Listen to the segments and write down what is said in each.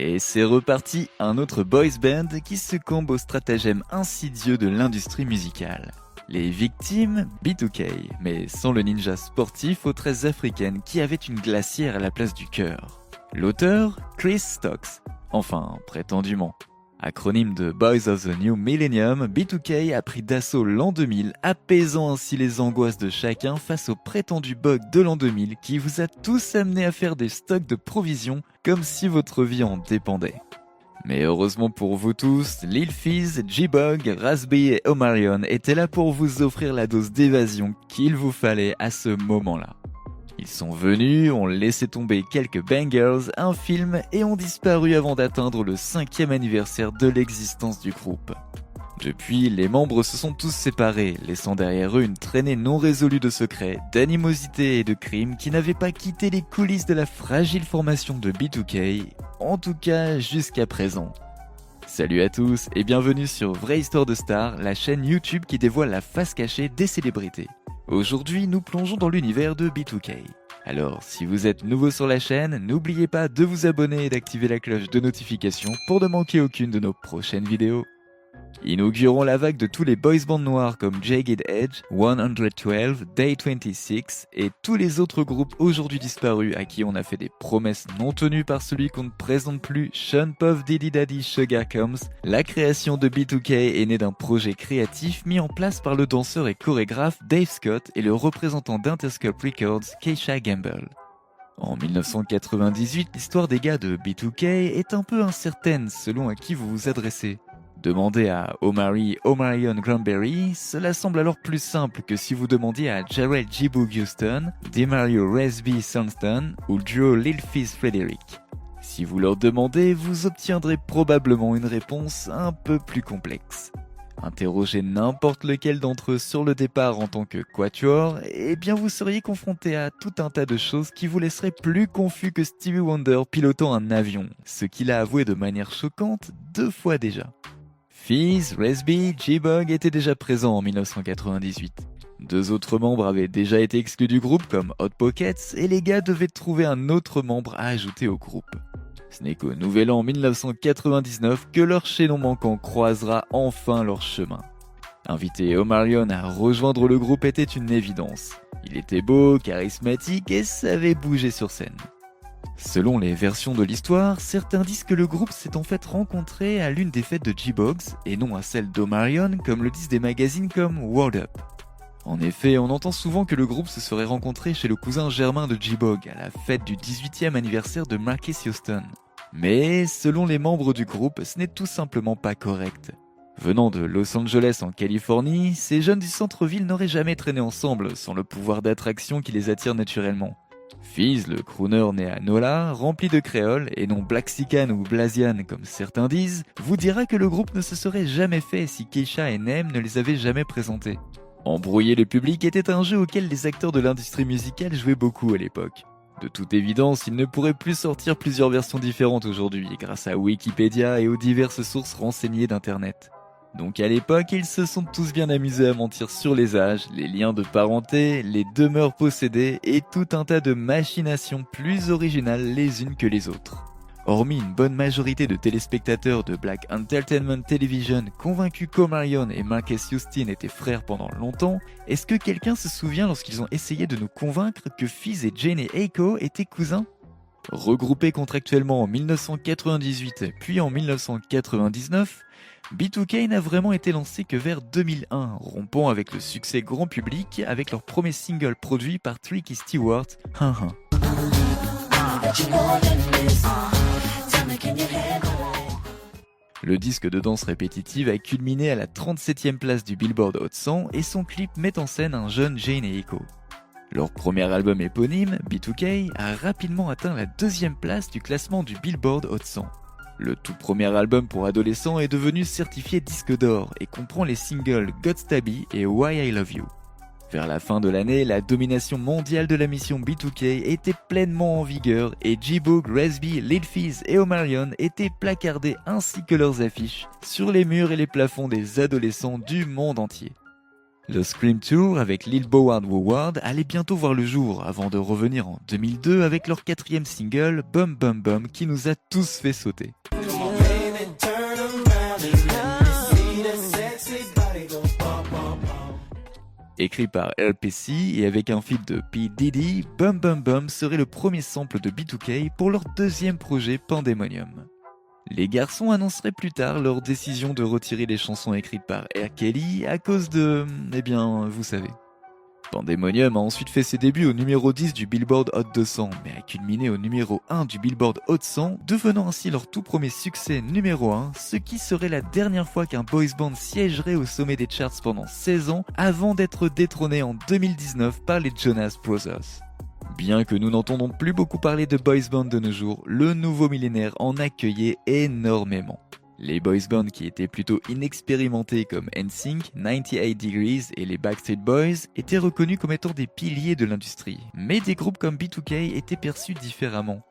Et c'est reparti, un autre boys band qui succombe au stratagème insidieux de l'industrie musicale. Les victimes, B2K, mais sans le ninja sportif aux tresses africaines qui avait une glacière à la place du cœur. L'auteur, Chris Stokes, enfin prétendument. Acronyme de Boys of the New Millennium, B2K a pris d'assaut l'an 2000, apaisant ainsi les angoisses de chacun face au prétendu bug de l'an 2000 qui vous a tous amené à faire des stocks de provisions comme si votre vie en dépendait. Mais heureusement pour vous tous, Lil Fizz, J-Bug, Raz-B et Omarion étaient là pour vous offrir la dose d'évasion qu'il vous fallait à ce moment-là. Ils sont venus, ont laissé tomber quelques bangers, un film et ont disparu avant d'atteindre le 5e anniversaire de l'existence du groupe. Depuis, les membres se sont tous séparés, laissant derrière eux une traînée non résolue de secrets, d'animosités et de crimes qui n'avaient pas quitté les coulisses de la fragile formation de B2K, en tout cas jusqu'à présent. Salut à tous et bienvenue sur Vraie Histoire de Star, la chaîne YouTube qui dévoile la face cachée des célébrités. Aujourd'hui, nous plongeons dans l'univers de B2K. Alors, si vous êtes nouveau sur la chaîne, n'oubliez pas de vous abonner et d'activer la cloche de notification pour ne manquer aucune de nos prochaines vidéos. Inaugurons la vague de tous les boys bands noirs comme Jagged Edge, 112, Day 26 et tous les autres groupes aujourd'hui disparus à qui on a fait des promesses non tenues par celui qu'on ne présente plus, Sean Puff Diddy Daddy Sugar Combs. La création de B2K est née d'un projet créatif mis en place par le danseur et chorégraphe Dave Scott et le représentant d'Interscope Records, Keisha Gamble. En 1998, l'histoire des gars de B2K est un peu incertaine selon à qui vous vous adressez. Demandez à Omarion Granberry, cela semble alors plus simple que si vous demandiez à Jarrell J-Boog Houston, Demario Raz-B Sonston ou Joe Lil Fizz Frederick. Si vous leur demandez, vous obtiendrez probablement une réponse un peu plus complexe. Interrogez n'importe lequel d'entre eux sur le départ en tant que quatuor, et bien vous seriez confronté à tout un tas de choses qui vous laisseraient plus confus que Stevie Wonder pilotant un avion, ce qu'il a avoué de manière choquante 2 fois déjà. Fizz, Raz-B, J-Bug étaient déjà présents en 1998. 2 autres membres avaient déjà été exclus du groupe comme Hot Pockets et les gars devaient trouver un autre membre à ajouter au groupe. Ce n'est qu'au nouvel an 1999 que leur chaînon manquant croisera enfin leur chemin. Inviter Omarion à rejoindre le groupe était une évidence. Il était beau, charismatique et savait bouger sur scène. Selon les versions de l'histoire, certains disent que le groupe s'est en fait rencontré à l'une des fêtes de J-Bogs et non à celle d'Omarion comme le disent des magazines comme World Up. En effet, on entend souvent que le groupe se serait rencontré chez le cousin germain de J-Bog à la fête du 18e anniversaire de Marcus Houston. Mais selon les membres du groupe, ce n'est tout simplement pas correct. Venant de Los Angeles en Californie, ces jeunes du centre-ville n'auraient jamais traîné ensemble sans le pouvoir d'attraction qui les attire naturellement. Fizz, le crooner né à Nola, rempli de créole et non Blaxican ou Blasian comme certains disent, vous dira que le groupe ne se serait jamais fait si Keisha et Nem ne les avaient jamais présentés. Embrouiller le public était un jeu auquel les acteurs de l'industrie musicale jouaient beaucoup à l'époque. De toute évidence, il ne pourrait plus sortir plusieurs versions différentes aujourd'hui grâce à Wikipédia et aux diverses sources renseignées d'internet. Donc à l'époque, ils se sont tous bien amusés à mentir sur les âges, les liens de parenté, les demeures possédées et tout un tas de machinations plus originales les unes que les autres. Hormis une bonne majorité de téléspectateurs de Black Entertainment Television convaincus qu'Omarion et Marcus Houston étaient frères pendant longtemps, est-ce que quelqu'un se souvient lorsqu'ils ont essayé de nous convaincre que Fizz et Jane et Aiko étaient cousins ? Regroupés contractuellement en 1998 puis en 1999, B2K n'a vraiment été lancé que vers 2001, rompant avec le succès grand public avec leur premier single produit par Tricky Stewart, Hein Hein. Le disque de danse répétitive a culminé à la 37e place du Billboard Hot 100 et son clip met en scène un jeune Jane et Aiko. Leur premier album éponyme, B2K, a rapidement atteint la 2e place du classement du Billboard Hot 100. Le tout premier album pour adolescents est devenu certifié disque d'or et comprend les singles God Stabby et Why I Love You. Vers la fin de l'année, la domination mondiale de la mission B2K était pleinement en vigueur et J-Boog, Raz-B, Lil Fizz et Omarion étaient placardés ainsi que leurs affiches sur les murs et les plafonds des adolescents du monde entier. Le Scream Tour avec Lil Boward Woward allait bientôt voir le jour avant de revenir en 2002 avec leur 4e single Bum Bum Bum qui nous a tous fait sauter. Écrit par LPC et avec un feat de P. Diddy, Bum Bum Bum serait le premier sample de B2K pour leur 2e projet Pandemonium. Les garçons annonceraient plus tard leur décision de retirer les chansons écrites par R. Kelly à cause de... vous savez. Pandemonium a ensuite fait ses débuts au numéro 10 du Billboard Hot 200, mais a culminé au numéro 1 du Billboard Hot 100, devenant ainsi leur tout premier succès numéro 1, ce qui serait la dernière fois qu'un boys band siégerait au sommet des charts pendant 16 ans avant d'être détrôné en 2019 par les Jonas Brothers. Bien que nous n'entendons plus beaucoup parler de boys band de nos jours, le nouveau millénaire en accueillait énormément. Les boys bands qui étaient plutôt inexpérimentés comme NSYNC, 98 Degrees et les Backstreet Boys étaient reconnus comme étant des piliers de l'industrie, mais des groupes comme B2K étaient perçus différemment.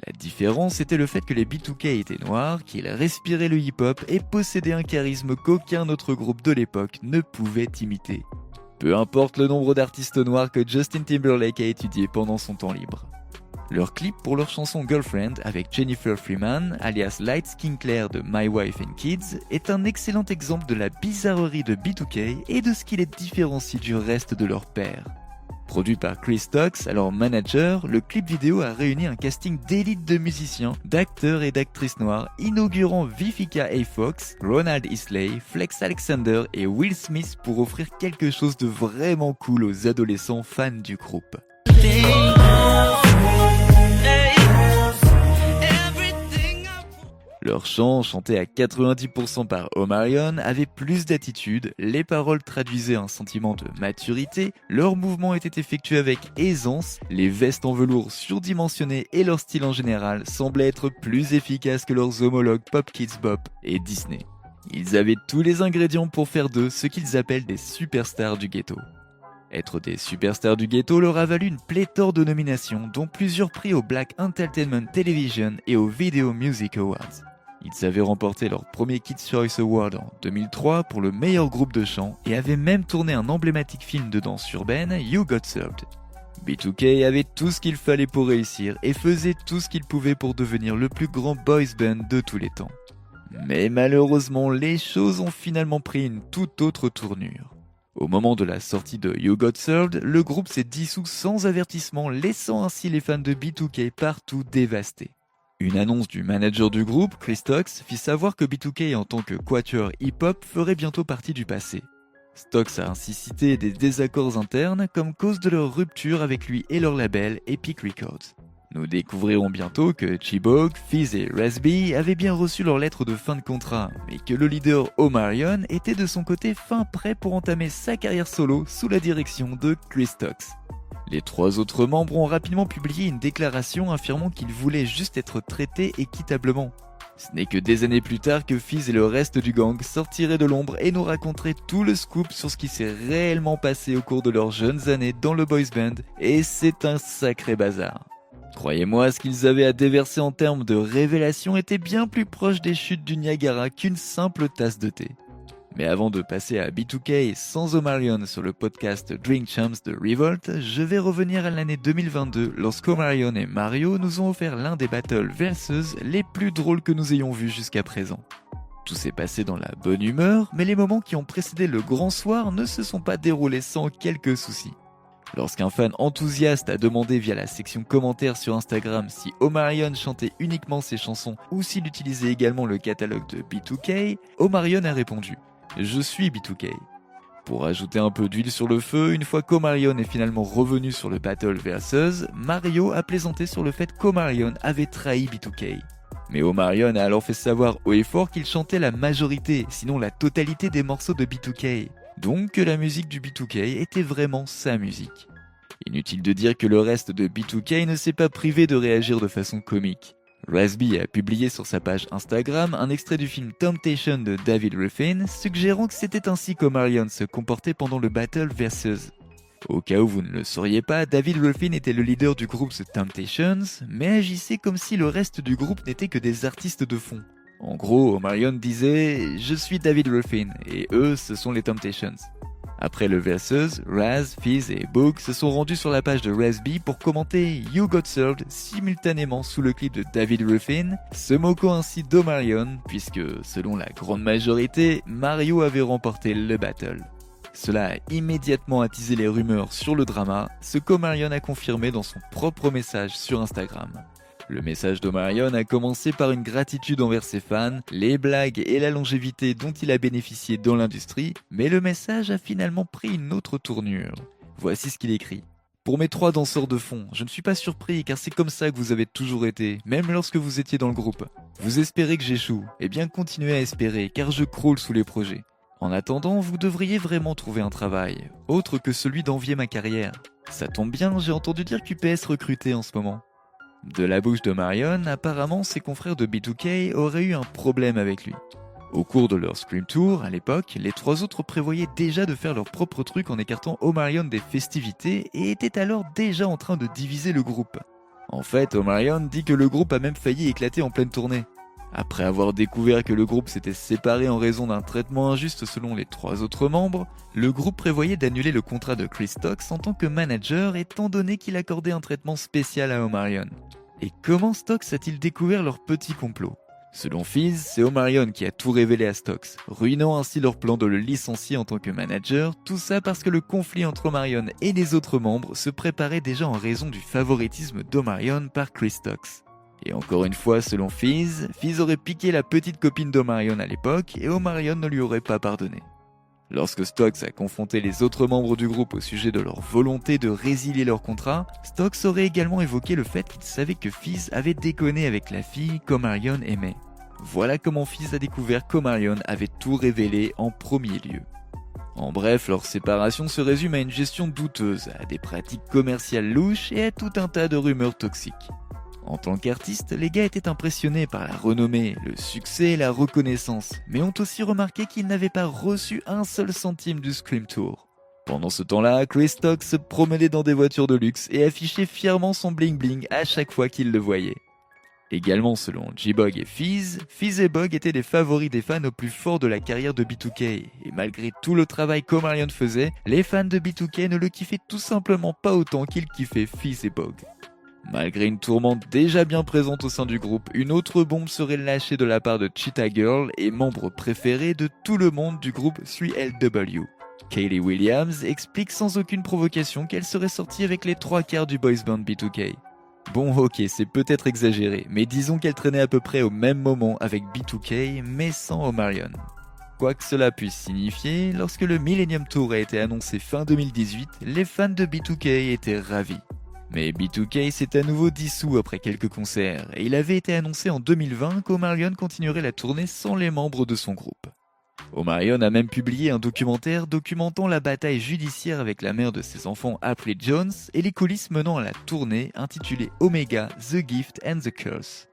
La différence était le fait que les B2K étaient noirs, qu'ils respiraient le hip-hop et possédaient un charisme qu'aucun autre groupe de l'époque ne pouvait imiter. Peu importe le nombre d'artistes noirs que Justin Timberlake a étudié pendant son temps libre. Leur clip pour leur chanson Girlfriend avec Jennifer Freeman, alias Light Skin Claire de My Wife and Kids, est un excellent exemple de la bizarrerie de B2K et de ce qui les différencie du reste de leur père. Produit par Chris Stokes, alors manager, le clip vidéo a réuni un casting d'élite de musiciens, d'acteurs et d'actrices noirs, inaugurant Vivica A. Fox, Ronald Isley, Flex Alexander et Will Smith pour offrir quelque chose de vraiment cool aux adolescents fans du groupe. Leur chant, chanté à 90% par Omarion, avait plus d'attitude, les paroles traduisaient un sentiment de maturité, leurs mouvements étaient effectués avec aisance, les vestes en velours surdimensionnées et leur style en général semblaient être plus efficaces que leurs homologues Pop Kids Bop et Disney. Ils avaient tous les ingrédients pour faire d'eux ce qu'ils appellent des superstars du ghetto. Être des superstars du ghetto leur a valu une pléthore de nominations, dont plusieurs prix au Black Entertainment Television et au Video Music Awards. Ils avaient remporté leur premier Kids' Choice Award en 2003 pour le meilleur groupe de chant et avaient même tourné un emblématique film de danse urbaine, You Got Served. B2K avait tout ce qu'il fallait pour réussir et faisait tout ce qu'il pouvait pour devenir le plus grand boys band de tous les temps. Mais malheureusement, les choses ont finalement pris une toute autre tournure. Au moment de la sortie de You Got Served, le groupe s'est dissous sans avertissement, laissant ainsi les fans de B2K partout dévastés. Une annonce du manager du groupe, Chris Stokes, fit savoir que B2K en tant que quatuor hip-hop ferait bientôt partie du passé. Stokes a ainsi cité des désaccords internes comme cause de leur rupture avec lui et leur label Epic Records. Nous découvrirons bientôt que Chibok, Fizz et Raz-B avaient bien reçu leur lettre de fin de contrat, mais que le leader Omarion était de son côté fin prêt pour entamer sa carrière solo sous la direction de Chris Stokes. Les 3 autres membres ont rapidement publié une déclaration affirmant qu'ils voulaient juste être traités équitablement. Ce n'est que des années plus tard que Fizz et le reste du gang sortiraient de l'ombre et nous raconteraient tout le scoop sur ce qui s'est réellement passé au cours de leurs jeunes années dans le boys band, et c'est un sacré bazar. Croyez-moi, ce qu'ils avaient à déverser en termes de révélations était bien plus proche des chutes du Niagara qu'une simple tasse de thé. Mais avant de passer à B2K sans Omarion sur le podcast Drink Champs de Revolt, je vais revenir à l'année 2022 lorsqu'Omarion et Mario nous ont offert l'un des battles versus les plus drôles que nous ayons vus jusqu'à présent. Tout s'est passé dans la bonne humeur, mais les moments qui ont précédé le grand soir ne se sont pas déroulés sans quelques soucis. Lorsqu'un fan enthousiaste a demandé via la section commentaires sur Instagram si Omarion chantait uniquement ses chansons ou s'il utilisait également le catalogue de B2K, Omarion a répondu « Je suis B2K ». Pour ajouter un peu d'huile sur le feu, une fois qu'Omarion est finalement revenu sur le Battle Versus, Mario a plaisanté sur le fait qu'Omarion avait trahi B2K. Mais Omarion a alors fait savoir haut et fort qu'il chantait la majorité, sinon la totalité des morceaux de B2K. Donc que la musique du B2K était vraiment sa musique. Inutile de dire que le reste de B2K ne s'est pas privé de réagir de façon comique. Raz-B a publié sur sa page Instagram un extrait du film Temptation de David Ruffin, suggérant que c'était ainsi qu'Omarion se comportait pendant le Battle Versus. Au cas où vous ne le sauriez pas, David Ruffin était le leader du groupe The Temptations, mais agissait comme si le reste du groupe n'était que des artistes de fond. En gros, Omarion disait « Je suis David Ruffin » et eux, ce sont les Temptations. Après le versus, Raz, Fizz et Boog se sont rendus sur la page de Raz-B pour commenter You Got Served simultanément sous le clip de David Ruffin, se moquant ainsi d'Omarion puisque, selon la grande majorité, Mario avait remporté le battle. Cela a immédiatement attisé les rumeurs sur le drama, ce qu'Omarion a confirmé dans son propre message sur Instagram. Le message d'Omarion a commencé par une gratitude envers ses fans, les blagues et la longévité dont il a bénéficié dans l'industrie, mais le message a finalement pris une autre tournure. Voici ce qu'il écrit. Pour mes 3 danseurs de fond, je ne suis pas surpris car c'est comme ça que vous avez toujours été, même lorsque vous étiez dans le groupe. Vous espérez que j'échoue, eh bien continuez à espérer car je croule sous les projets. En attendant, vous devriez vraiment trouver un travail, autre que celui d'envier ma carrière. Ça tombe bien, j'ai entendu dire qu'UPS recrutait en ce moment. De la bouche d'Omarion, apparemment ses confrères de B2K auraient eu un problème avec lui. Au cours de leur Scream Tour, à l'époque, les 3 autres prévoyaient déjà de faire leur propre truc en écartant Omarion des festivités et étaient alors déjà en train de diviser le groupe. En fait, Omarion dit que le groupe a même failli éclater en pleine tournée. Après avoir découvert que le groupe s'était séparé en raison d'un traitement injuste selon les 3 autres membres, le groupe prévoyait d'annuler le contrat de Chris Stocks en tant que manager étant donné qu'il accordait un traitement spécial à Omarion. Et comment Stocks a-t-il découvert leur petit complot ? Selon Fizz, c'est Omarion qui a tout révélé à Stocks, ruinant ainsi leur plan de le licencier en tant que manager, tout ça parce que le conflit entre Omarion et les autres membres se préparait déjà en raison du favoritisme d'Omarion par Chris Stocks. Et encore une fois, selon Fizz, Fizz aurait piqué la petite copine d'Omarion à l'époque et Omarion ne lui aurait pas pardonné. Lorsque Stocks a confronté les autres membres du groupe au sujet de leur volonté de résilier leur contrat, Stocks aurait également évoqué le fait qu'il savait que Fizz avait déconné avec la fille qu'Omarion aimait. Voilà comment Fizz a découvert qu'Omarion avait tout révélé en premier lieu. En bref, leur séparation se résume à une gestion douteuse, à des pratiques commerciales louches et à tout un tas de rumeurs toxiques. En tant qu'artistes, les gars étaient impressionnés par la renommée, le succès et la reconnaissance, mais ont aussi remarqué qu'ils n'avaient pas reçu un seul centime du Scream Tour. Pendant ce temps-là, Chris Stocks se promenait dans des voitures de luxe et affichait fièrement son bling bling à chaque fois qu'il le voyait. Également selon J-Bog et Fizz, Fizz et Bog étaient les favoris des fans au plus fort de la carrière de B2K, et malgré tout le travail qu'Omarion faisait, les fans de B2K ne le kiffaient tout simplement pas autant qu'ils kiffaient Fizz et Bog. Malgré une tourmente déjà bien présente au sein du groupe, une autre bombe serait lâchée de la part de Cheetah Girl et membre préféré de tout le monde du groupe 3LW. Kaylee Williams explique sans aucune provocation qu'elle serait sortie avec les 3/4 du boys band B2K. Bon ok, c'est peut-être exagéré, mais disons qu'elle traînait à peu près au même moment avec B2K, mais sans Omarion. Quoi que cela puisse signifier, lorsque le Millennium Tour a été annoncé fin 2018, les fans de B2K étaient ravis. Mais B2K s'est à nouveau dissous après quelques concerts, et il avait été annoncé en 2020 qu'Omarion continuerait la tournée sans les membres de son groupe. Omarion a même publié un documentaire documentant la bataille judiciaire avec la mère de ses enfants April Jones et les coulisses menant à la tournée intitulée Omega, The Gift and the Curse.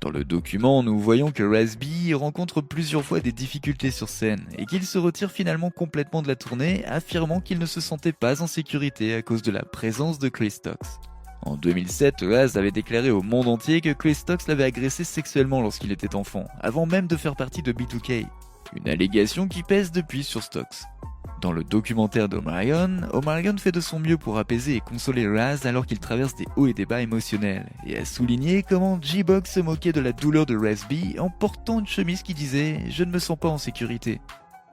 Dans le document, nous voyons que Raz-B rencontre plusieurs fois des difficultés sur scène et qu'il se retire finalement complètement de la tournée, affirmant qu'il ne se sentait pas en sécurité à cause de la présence de Chris Stocks. En 2007, Raz avait déclaré au monde entier que Chris Stocks l'avait agressé sexuellement lorsqu'il était enfant, avant même de faire partie de B2K. Une allégation qui pèse depuis sur Stocks. Dans le documentaire d'Omarion, Omarion fait de son mieux pour apaiser et consoler Raz alors qu'il traverse des hauts et des bas émotionnels, et a souligné comment J-Bog se moquait de la douleur de Raz-B en portant une chemise qui disait « Je ne me sens pas en sécurité ».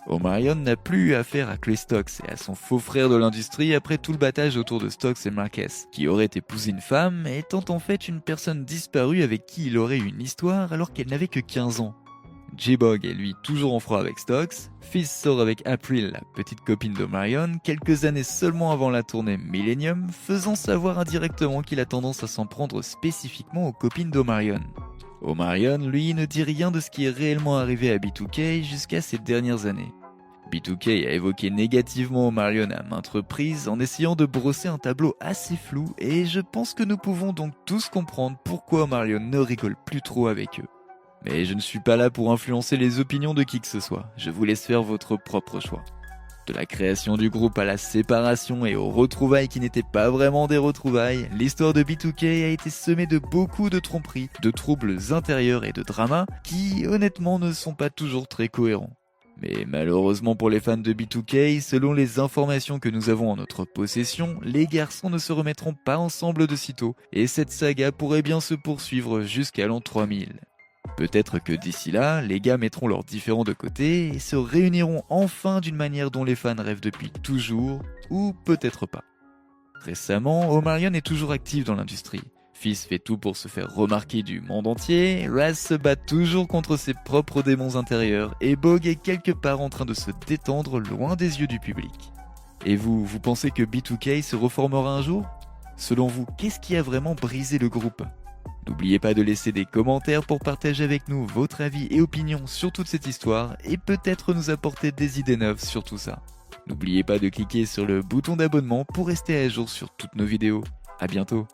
Omarion n'a plus eu affaire à Chris Stocks et à son faux frère de l'industrie après tout le battage autour de Stocks et Marquez, qui aurait épousé une femme, étant en fait une personne disparue avec qui il aurait eu une histoire alors qu'elle n'avait que 15 ans. J-Bog est lui toujours en froid avec Stocks, Fizz sort avec April, la petite copine d'Omarion, quelques années seulement avant la tournée Millennium, faisant savoir indirectement qu'il a tendance à s'en prendre spécifiquement aux copines d'Omarion. Omarion, lui, ne dit rien de ce qui est réellement arrivé à B2K jusqu'à ces dernières années. B2K a évoqué négativement Omarion à maintes reprises en essayant de brosser un tableau assez flou et je pense que nous pouvons donc tous comprendre pourquoi Omarion ne rigole plus trop avec eux. Mais je ne suis pas là pour influencer les opinions de qui que ce soit, je vous laisse faire votre propre choix. De la création du groupe à la séparation et aux retrouvailles qui n'étaient pas vraiment des retrouvailles, l'histoire de B2K a été semée de beaucoup de tromperies, de troubles intérieurs et de dramas qui, honnêtement, ne sont pas toujours très cohérents. Mais malheureusement pour les fans de B2K, selon les informations que nous avons en notre possession, les garçons ne se remettront pas ensemble de sitôt, et cette saga pourrait bien se poursuivre jusqu'à l'an 3000. Peut-être que d'ici là, les gars mettront leurs différends de côté et se réuniront enfin d'une manière dont les fans rêvent depuis toujours, ou peut-être pas. Récemment, Omarion est toujours actif dans l'industrie. Fizz fait tout pour se faire remarquer du monde entier, Raz se bat toujours contre ses propres démons intérieurs, et Bog est quelque part en train de se détendre loin des yeux du public. Et vous pensez que B2K se reformera un jour? Selon vous, qu'est-ce qui a vraiment brisé le groupe? N'oubliez pas de laisser des commentaires pour partager avec nous votre avis et opinion sur toute cette histoire et peut-être nous apporter des idées neuves sur tout ça. N'oubliez pas de cliquer sur le bouton d'abonnement pour rester à jour sur toutes nos vidéos. À bientôt.